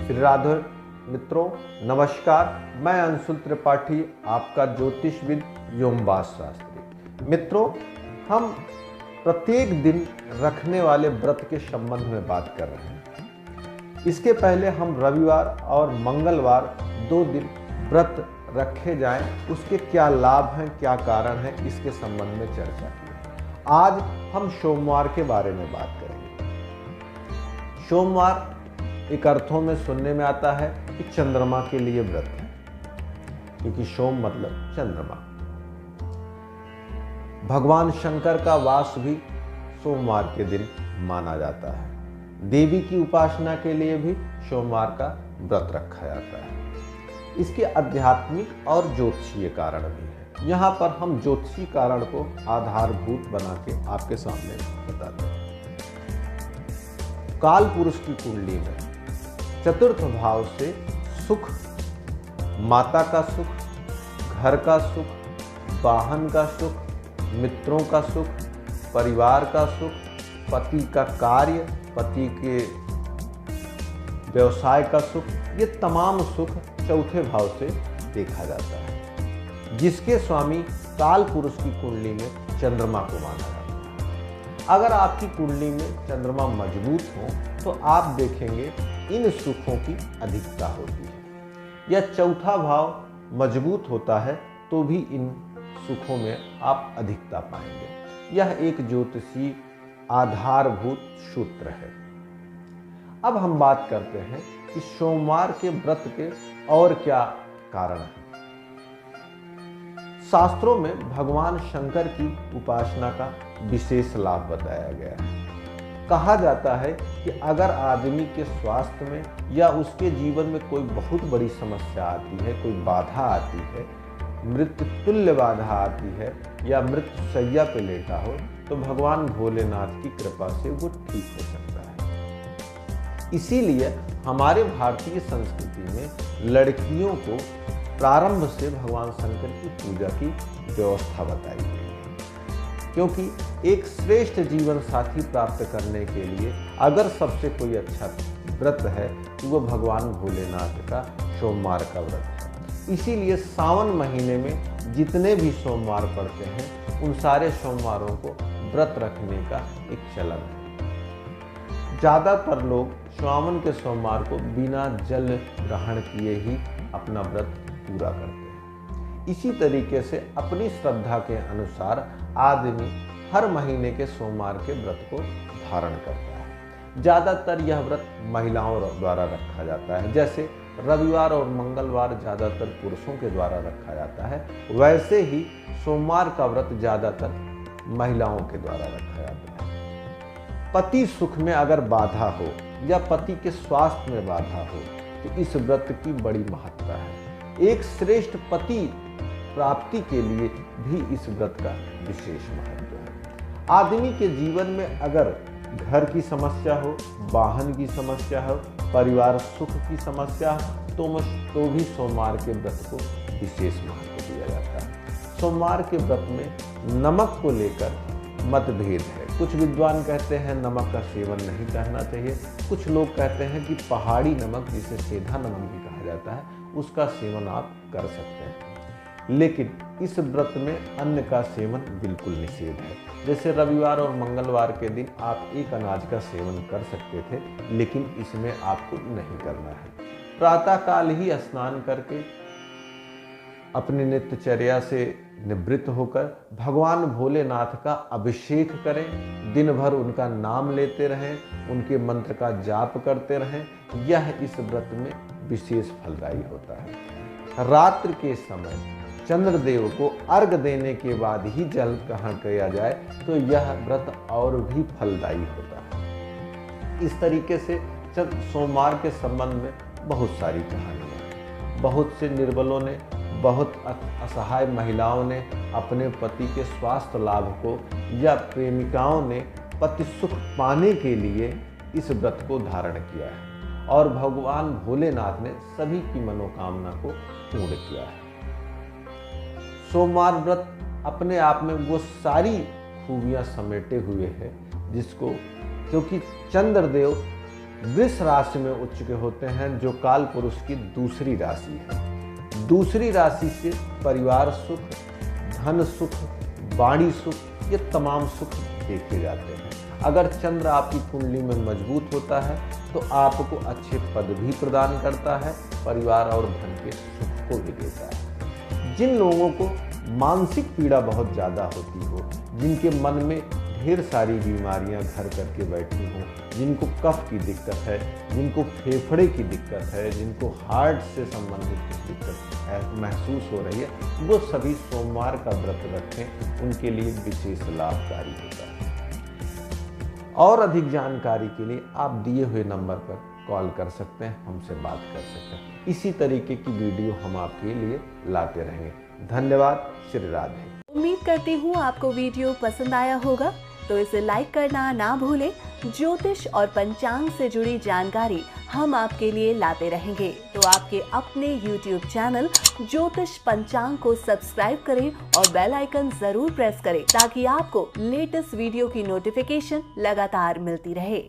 श्री राधे मित्रों, नमस्कार। मैं अंशुल त्रिपाठी, आपका ज्योतिषविद एवं वास्तु शास्त्री। मित्रों, हम प्रत्येक दिन रखने वाले व्रत के संबंध में बात कर रहे हैं। इसके पहले हम रविवार और मंगलवार 2 दिन व्रत रखे जाएं, उसके क्या लाभ हैं, क्या कारण हैं, इसके संबंध में चर्चा की। आज हम सोमवार के बारे में बात करेंगे। सोमवार एक अर्थों में सुनने में आता है कि चंद्रमा के लिए व्रत है, क्योंकि सोम मतलब चंद्रमा। भगवान शंकर का वास भी सोमवार के दिन माना जाता है। देवी की उपासना के लिए भी सोमवार का व्रत रखा जाता है। इसके आध्यात्मिक और ज्योतिषीय कारण भी है। यहाँ पर हम ज्योतिषीय कारण को आधारभूत बना के आपके सामने बताते हैं। काल पुरुष की कुंडली में चतुर्थ भाव से सुख, माता का सुख, घर का सुख, वाहन का सुख, मित्रों का सुख, परिवार का सुख, पति का कार्य, पति के व्यवसाय का सुख, ये तमाम सुख चौथे भाव से देखा जाता है, जिसके स्वामी काल पुरुष की कुंडली में चंद्रमा को माना जाता है। अगर आपकी कुंडली में चंद्रमा मजबूत हो तो आप देखेंगे इन सुखों की अधिकता होती है। यह चौथा भाव मजबूत होता है तो भी इन सुखों में आप अधिकता पाएंगे। यह एक ज्योतिषीय आधारभूत सूत्र है। अब हम बात करते हैं कि सोमवार के व्रत के और क्या कारण हैं। शास्त्रों में भगवान शंकर की उपासना का विशेष लाभ बताया गया है। कहा जाता है कि अगर आदमी के स्वास्थ्य में या उसके जीवन में कोई बहुत बड़ी समस्या आती है, कोई बाधा आती है, मृत्यु तुल्य बाधा आती है या मृत्यु शैया पे लेटा हो, तो भगवान भोलेनाथ की कृपा से वो ठीक हो सकता है। इसीलिए हमारे भारतीय संस्कृति में लड़कियों को प्रारंभ से भगवान शंकर की पूजा की व्यवस्था बताई गई है, क्योंकि एक श्रेष्ठ जीवन साथी प्राप्त करने के लिए अगर सबसे कोई अच्छा व्रत है तो वो भगवान भोलेनाथ का सोमवार का व्रत है। इसीलिए सावन महीने में जितने भी सोमवार पड़ते हैं उन सारे सोमवारों को व्रत रखने का एक चलन है। ज़्यादातर लोग सावन के सोमवार को बिना जल ग्रहण किए ही अपना व्रत पूरा करते हैं। इसी तरीके से अपनी श्रद्धा के अनुसार आदमी हर महीने के सोमवार के व्रत को धारण करता है। ज़्यादातर यह व्रत महिलाओं द्वारा रखा जाता है। जैसे रविवार और मंगलवार ज़्यादातर पुरुषों के द्वारा रखा जाता है, वैसे ही सोमवार का व्रत ज़्यादातर महिलाओं के द्वारा रखा जाता है। पति सुख में अगर बाधा हो या पति के स्वास्थ्य में बाधा हो तो इस व्रत की बड़ी महत्ता है। एक श्रेष्ठ पति प्राप्ति के लिए भी इस व्रत का विशेष महत्व है। आदमी के जीवन में अगर घर की समस्या हो, वाहन की समस्या हो, परिवार सुख की समस्या हो, तो भी सोमवार के व्रत को विशेष महत्व दिया जाता है। सोमवार के व्रत में नमक को लेकर मतभेद है। कुछ विद्वान कहते हैं नमक का सेवन नहीं करना चाहिए। कुछ लोग कहते हैं कि पहाड़ी नमक, जिसे सेंधा नमक भी कहा जाता है, उसका सेवन आप कर सकते हैं। लेकिन इस व्रत में अन्न का सेवन बिल्कुल निषेध है। जैसे रविवार और मंगलवार के दिन आप एक अनाज का सेवन कर सकते थे, लेकिन इसमें आपको नहीं करना है। प्रातःकाल ही स्नान करके अपनी नित्यचर्या से निवृत्त होकर भगवान भोलेनाथ का अभिषेक करें। दिन भर उनका नाम लेते रहें, उनके मंत्र का जाप करते रहें। यह इस व्रत में विशेष फलदायी होता है। रात्रि के समय चंद्रदेव को अर्घ देने के बाद ही जल ग्रहण किया जाए तो यह व्रत और भी फलदायी होता है। इस तरीके से सोमवार के संबंध में बहुत सारी कहानियां हैं। बहुत से निर्बलों ने, बहुत असहाय महिलाओं ने अपने पति के स्वास्थ्य लाभ को, या प्रेमिकाओं ने पति सुख पाने के लिए इस व्रत को धारण किया है, और भगवान भोलेनाथ ने सभी की मनोकामना को पूर्ण किया है। सोमवार व्रत अपने आप में वो सारी खूबियां समेटे हुए है जिसको, क्योंकि चंद्रदेव वृष राशि में उच्च के होते हैं, जो काल पुरुष की दूसरी राशि है। दूसरी राशि से परिवार सुख, धन सुख, वाणी सुख, ये तमाम सुख देखे जाते हैं। अगर चंद्र आपकी कुंडली में मजबूत होता है तो आपको अच्छे पद भी प्रदान करता है, परिवार और धन के सुख को भी देता है। जिन लोगों को मानसिक पीड़ा बहुत ज़्यादा होती हो, जिनके मन में ढेर सारी बीमारियां घर करके बैठी हों, जिनको कफ की दिक्कत है, जिनको फेफड़े की दिक्कत है, जिनको हार्ट से संबंधित कुछ दिक्कत महसूस हो रही है, वो सभी सोमवार का व्रत रखें, उनके लिए विशेष लाभकारी होता है। और अधिक जानकारी के लिए आप दिए हुए नंबर पर कॉल कर सकते हैं, हमसे बात कर सकते हैं। इसी तरीके की वीडियो हम आपके लिए लाते रहेंगे। धन्यवाद। श्री राधे। उम्मीद करती हूँ आपको वीडियो पसंद आया होगा, तो इसे लाइक करना ना भूलें। ज्योतिष और पंचांग से जुड़ी जानकारी हम आपके लिए लाते रहेंगे, तो आपके अपने YouTube चैनल ज्योतिष पंचांग को सब्सक्राइब करें और बेल आइकन जरूर प्रेस करें, ताकि आपको लेटेस्ट वीडियो की नोटिफिकेशन लगातार मिलती रहे।